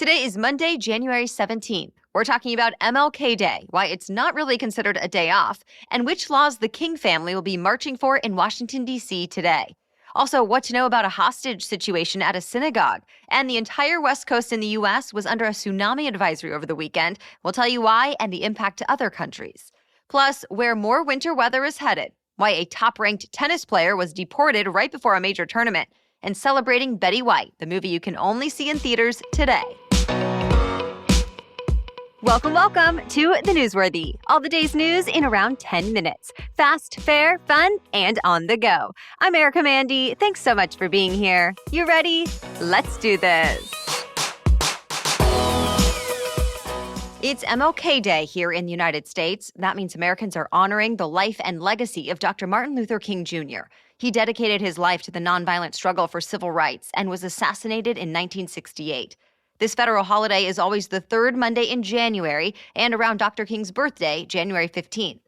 Today is Monday, January 17th. We're talking about MLK Day, why it's not really considered a day off, and which laws the King family will be marching for in Washington, D.C. today. Also, what to know about a hostage situation at a synagogue. And the entire West Coast in the U.S. was under a tsunami advisory over the weekend. We'll tell you why and the impact to other countries. Plus, where more winter weather is headed, why a top-ranked tennis player was deported right before a major tournament, and celebrating Betty White, the movie you can only see in theaters today. Welcome to The Newsworthy. All the day's news in around 10 minutes. Fast, fair, fun, and on the go. I'm Erica Mandy. Thanks so much for being here. You ready? Let's do this. It's MLK Day here in the United States. That means Americans are honoring the life and legacy of Dr. Martin Luther King Jr. He dedicated his life to the nonviolent struggle for civil rights and was assassinated in 1968. This federal holiday is always the third Monday in January and around Dr. King's birthday, January 15th.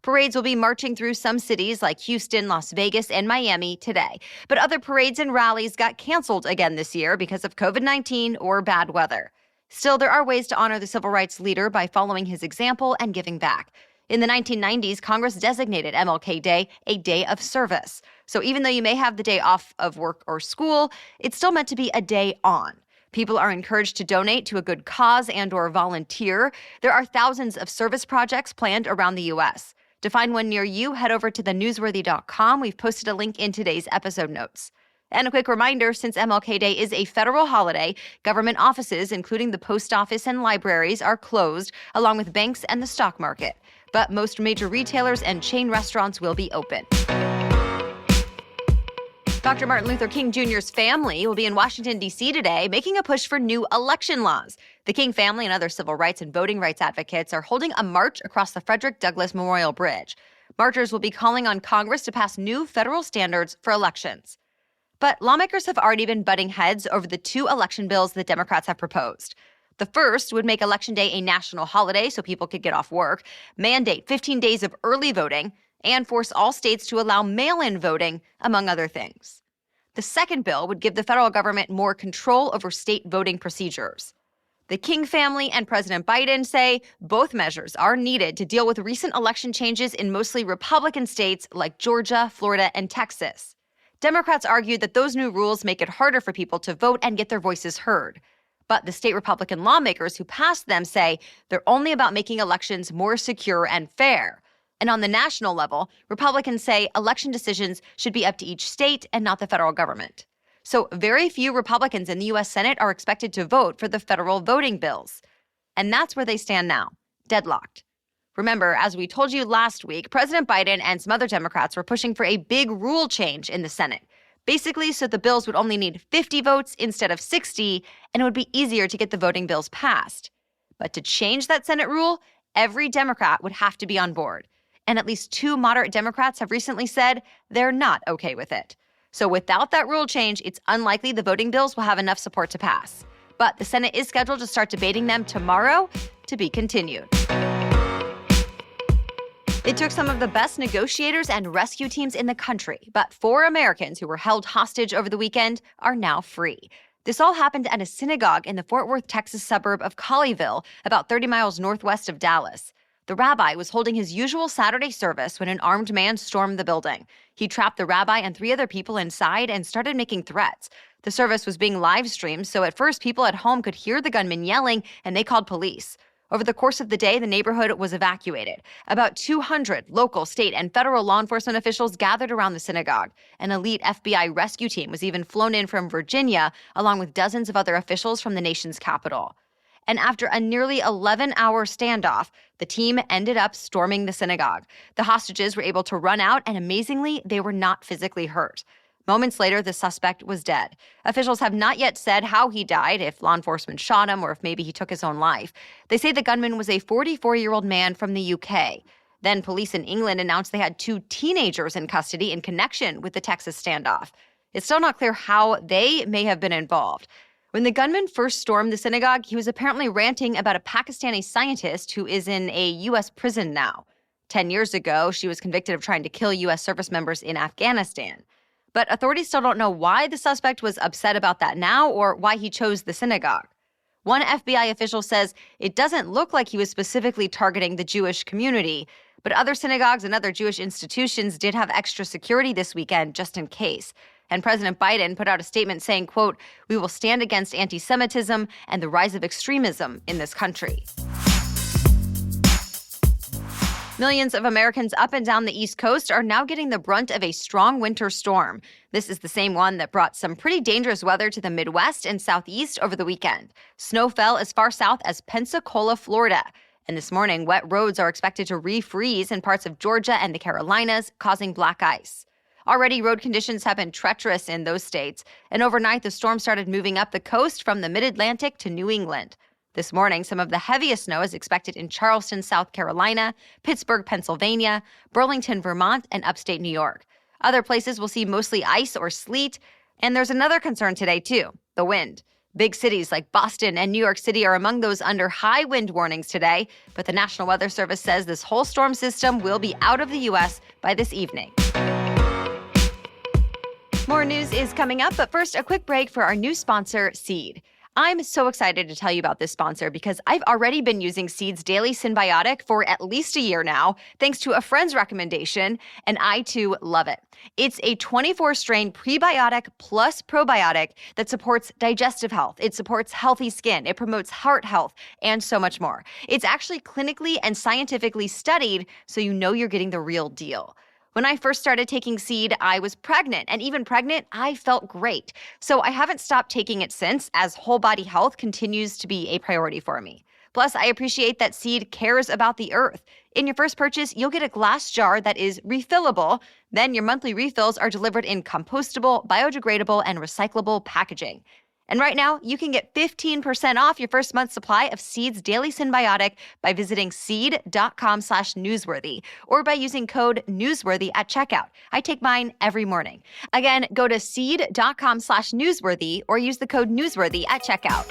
Parades will be marching through some cities like Houston, Las Vegas, and Miami today. But other parades and rallies got canceled again this year because of COVID-19 or bad weather. Still, there are ways to honor the civil rights leader by following his example and giving back. In the 1990s, Congress designated MLK Day a day of service. So even though you may have the day off of work or school, it's still meant to be a day on. People are encouraged to donate to a good cause and/or volunteer. There are thousands of service projects planned around the U.S. To find one near you, head over to thenewsworthy.com. We've posted a link in today's episode notes. And a quick reminder, since MLK Day is a federal holiday, government offices, including the post office and libraries, are closed, along with banks and the stock market. But most major retailers and chain restaurants will be open. Dr. Martin Luther King Jr.'s family will be in Washington, D.C. today, making a push for new election laws. The King family and other civil rights and voting rights advocates are holding a march across the Frederick Douglass Memorial Bridge. Marchers will be calling on Congress to pass new federal standards for elections. But lawmakers have already been butting heads over the two election bills that Democrats have proposed. The first would make Election Day a national holiday so people could get off work, mandate 15 days of early voting, and force all states to allow mail-in voting, among other things. The second bill would give the federal government more control over state voting procedures. The King family and President Biden say both measures are needed to deal with recent election changes in mostly Republican states like Georgia, Florida, and Texas. Democrats argued that those new rules make it harder for people to vote and get their voices heard. But the state Republican lawmakers who passed them say they're only about making elections more secure and fair. And on the national level, Republicans say election decisions should be up to each state and not the federal government. So very few Republicans in the U.S. Senate are expected to vote for the federal voting bills. And that's where they stand now, deadlocked. Remember, as we told you last week, President Biden and some other Democrats were pushing for a big rule change in the Senate. Basically, so the bills would only need 50 votes instead of 60, and it would be easier to get the voting bills passed. But to change that Senate rule, every Democrat would have to be on board. And at least two moderate Democrats have recently said they're not okay with it. So without that rule change, it's unlikely the voting bills will have enough support to pass. But the Senate is scheduled to start debating them tomorrow, to be continued. It took some of the best negotiators and rescue teams in the country, but 4 Americans who were held hostage over the weekend are now free. This all happened at a synagogue in the Fort Worth, Texas suburb of Colleyville, about 30 miles northwest of Dallas. The rabbi was holding his usual Saturday service when an armed man stormed the building. He trapped the rabbi and 3 other people inside and started making threats. The service was being live streamed, so at first people at home could hear the gunman yelling, and they called police. Over the course of the day, the neighborhood was evacuated. About 200 local, state, and federal law enforcement officials gathered around the synagogue. An elite FBI rescue team was even flown in from Virginia, along with dozens of other officials from the nation's capital. And after a nearly 11-hour standoff, the team ended up storming the synagogue. The hostages were able to run out, and amazingly, they were not physically hurt. Moments later, the suspect was dead. Officials have not yet said how he died, if law enforcement shot him or if maybe he took his own life. They say the gunman was a 44-year-old man from the UK. Then police in England announced they had 2 teenagers in custody in connection with the Texas standoff. It's still not clear how they may have been involved. When the gunman first stormed the synagogue, he was apparently ranting about a Pakistani scientist who is in a U.S. prison now. 10 years ago, she was convicted of trying to kill U.S. service members in Afghanistan. But authorities still don't know why the suspect was upset about that now or why he chose the synagogue. One FBI official says it doesn't look like he was specifically targeting the Jewish community, but other synagogues and other Jewish institutions did have extra security this weekend just in case. And President Biden put out a statement saying, quote, "We will stand against anti-Semitism and the rise of extremism in this country." Millions of Americans up and down the East Coast are now getting the brunt of a strong winter storm. This is the same one that brought some pretty dangerous weather to the Midwest and Southeast over the weekend. Snow fell as far south as Pensacola, Florida. And this morning, wet roads are expected to refreeze in parts of Georgia and the Carolinas, causing black ice. Already, road conditions have been treacherous in those states. And overnight, the storm started moving up the coast from the mid-Atlantic to New England. This morning, some of the heaviest snow is expected in Charleston, South Carolina, Pittsburgh, Pennsylvania, Burlington, Vermont, and upstate New York. Other places will see mostly ice or sleet. And there's another concern today, too, the wind. Big cities like Boston and New York City are among those under high wind warnings today. But the National Weather Service says this whole storm system will be out of the U.S. by this evening. More news is coming up, but first, a quick break for our new sponsor, Seed. I'm so excited to tell you about this sponsor because I've already been using Seed's Daily Synbiotic for at least a year now, thanks to a friend's recommendation, and I too love it. It's a 24-strain prebiotic plus probiotic that supports digestive health. It supports healthy skin. It promotes heart health, and so much more. It's actually clinically and scientifically studied, so you know you're getting the real deal. When I first started taking Seed, I was pregnant, and even pregnant, I felt great. So I haven't stopped taking it since, as whole body health continues to be a priority for me. Plus, I appreciate that Seed cares about the earth. In your first purchase, you'll get a glass jar that is refillable. Then your monthly refills are delivered in compostable, biodegradable, and recyclable packaging. And right now, you can get 15% off your first month's supply of Seed's Daily Synbiotic by visiting seed.com/newsworthy or by using code newsworthy at checkout. I take mine every morning. Again, go to seed.com/newsworthy or use the code newsworthy at checkout.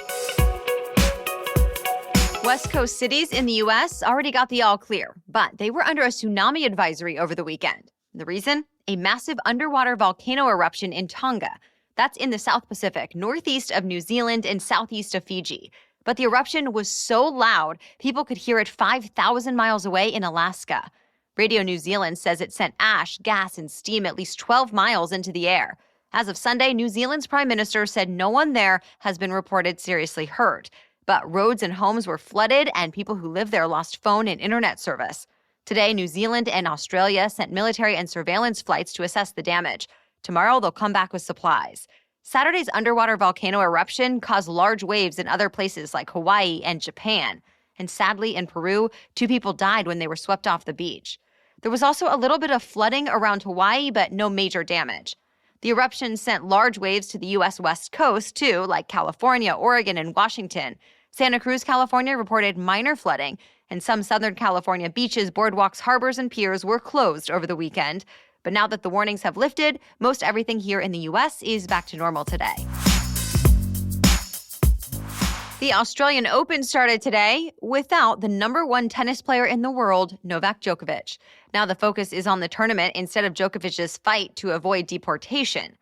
West Coast cities in the U.S. already got the all clear, but they were under a tsunami advisory over the weekend. The reason? A massive underwater volcano eruption in Tonga. That's in the South Pacific, northeast of New Zealand and southeast of Fiji. But the eruption was so loud, people could hear it 5,000 miles away in Alaska. Radio New Zealand says it sent ash, gas, and steam at least 12 miles into the air. As of Sunday, New Zealand's prime minister said no one there has been reported seriously hurt. But roads and homes were flooded, and people who live there lost phone and internet service. Today, New Zealand and Australia sent military and surveillance flights to assess the damage. Tomorrow, they'll come back with supplies. Saturday's underwater volcano eruption caused large waves in other places like Hawaii and Japan. And sadly, in Peru, 2 people died when they were swept off the beach. There was also a little bit of flooding around Hawaii, but no major damage. The eruption sent large waves to the U.S. West Coast, too, like California, Oregon, and Washington. Santa Cruz, California, reported minor flooding, and some Southern California beaches, boardwalks, harbors, and piers were closed over the weekend. But now that the warnings have lifted, most everything here in the U.S. is back to normal today. The Australian Open started today without the #1 tennis player in the world, Novak Djokovic. Now the focus is on the tournament instead of Djokovic's fight to avoid deportation.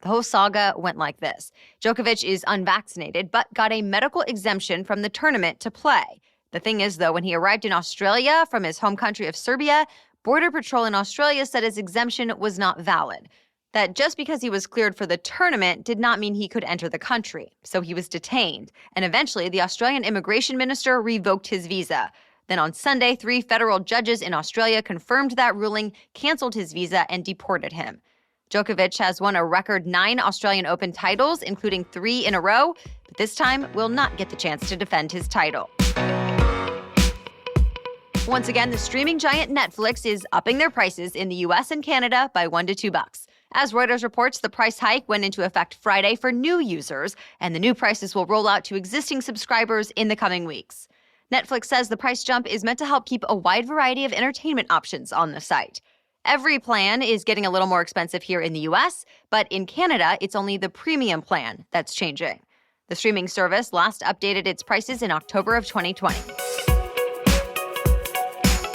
The whole saga went like this. Djokovic is unvaccinated, but got a medical exemption from the tournament to play. The thing is, though, when he arrived in Australia from his home country of Serbia, Border Patrol in Australia said his exemption was not valid. That just because he was cleared for the tournament did not mean he could enter the country. So he was detained. And eventually, the Australian immigration minister revoked his visa. Then on Sunday, 3 federal judges in Australia confirmed that ruling, canceled his visa, and deported him. Djokovic has won a record 9 Australian Open titles, including 3 in a row, but this time will not get the chance to defend his title. Once again, the streaming giant Netflix is upping their prices in the U.S. and Canada by $1 to $2. As Reuters reports, the price hike went into effect Friday for new users, and the new prices will roll out to existing subscribers in the coming weeks. Netflix says the price jump is meant to help keep a wide variety of entertainment options on the site. Every plan is getting a little more expensive here in the U.S., but in Canada, it's only the premium plan that's changing. The streaming service last updated its prices in October of 2020.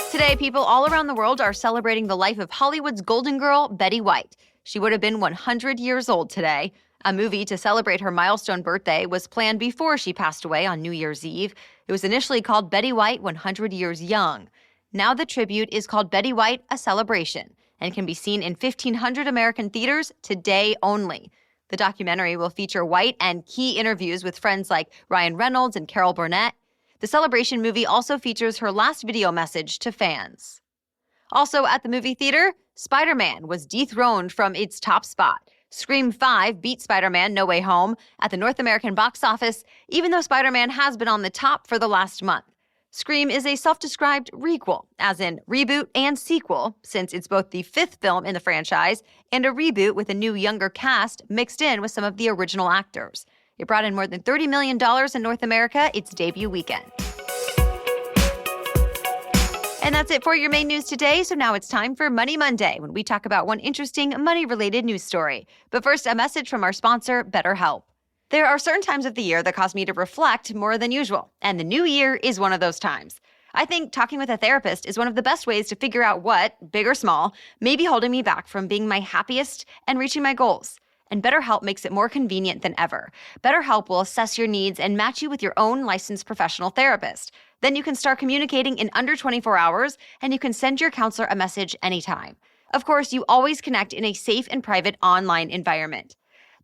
Today, people all around the world are celebrating the life of Hollywood's golden girl, Betty White. She would have been 100 years old today. A movie to celebrate her milestone birthday was planned before she passed away on New Year's Eve. It was initially called Betty White 100 Years Young. Now the tribute is called Betty White: A Celebration and can be seen in 1,500 American theaters today only. The documentary will feature White and key interviews with friends like Ryan Reynolds and Carol Burnett. The celebration movie also features her last video message to fans. Also at the movie theater, Spider-Man was dethroned from its top spot. Scream 5 beat Spider-Man: No Way Home at the North American box office, even though Spider-Man has been on the top for the last month. Scream is a self-described requel, as in reboot and sequel, since it's both the 5th film in the franchise and a reboot with a new younger cast mixed in with some of the original actors. It brought in more than $30 million in North America its debut weekend. And that's it for your main news today, so now it's time for Money Monday, when we talk about one interesting money-related news story. But first, a message from our sponsor, BetterHelp. There are certain times of the year that cause me to reflect more than usual, and the new year is one of those times. I think talking with a therapist is one of the best ways to figure out what, big or small, may be holding me back from being my happiest and reaching my goals. And BetterHelp makes it more convenient than ever. BetterHelp will assess your needs and match you with your own licensed professional therapist. Then you can start communicating in under 24 hours, and you can send your counselor a message anytime. Of course, you always connect in a safe and private online environment.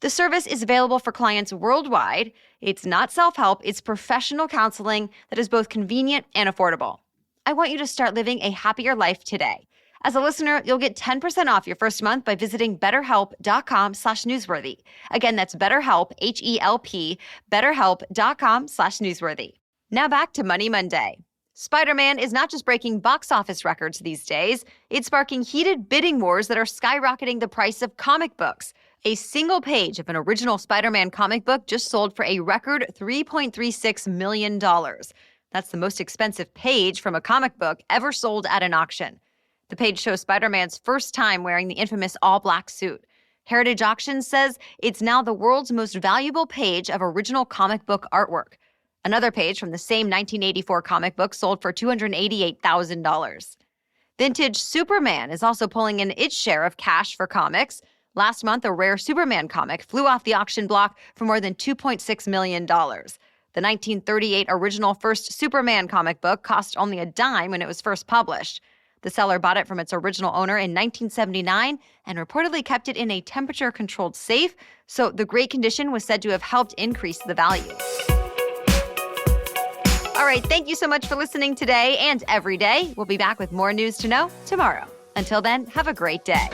The service is available for clients worldwide. It's not self-help, it's professional counseling that is both convenient and affordable. I want you to start living a happier life today. As a listener, you'll get 10% off your first month by visiting betterhelp.com/newsworthy. Again, that's BetterHelp, H-E-L-P, betterhelp.com/newsworthy. Now back to Money Monday. Spider-Man is not just breaking box office records these days, it's sparking heated bidding wars that are skyrocketing the price of comic books. A single page of an original Spider-Man comic book just sold for a record $3.36 million. That's the most expensive page from a comic book ever sold at an auction. The page shows Spider-Man's first time wearing the infamous all-black suit. Heritage Auctions says it's now the world's most valuable page of original comic book artwork. Another page from the same 1984 comic book sold for $288,000. Vintage Superman is also pulling in its share of cash for comics. Last month, a rare Superman comic flew off the auction block for more than $2.6 million. The 1938 original first Superman comic book cost only a dime when it was first published. The seller bought it from its original owner in 1979 and reportedly kept it in a temperature-controlled safe, so the great condition was said to have helped increase the value. All right, thank you so much for listening today and every day. We'll be back with more news to know tomorrow. Until then, have a great day.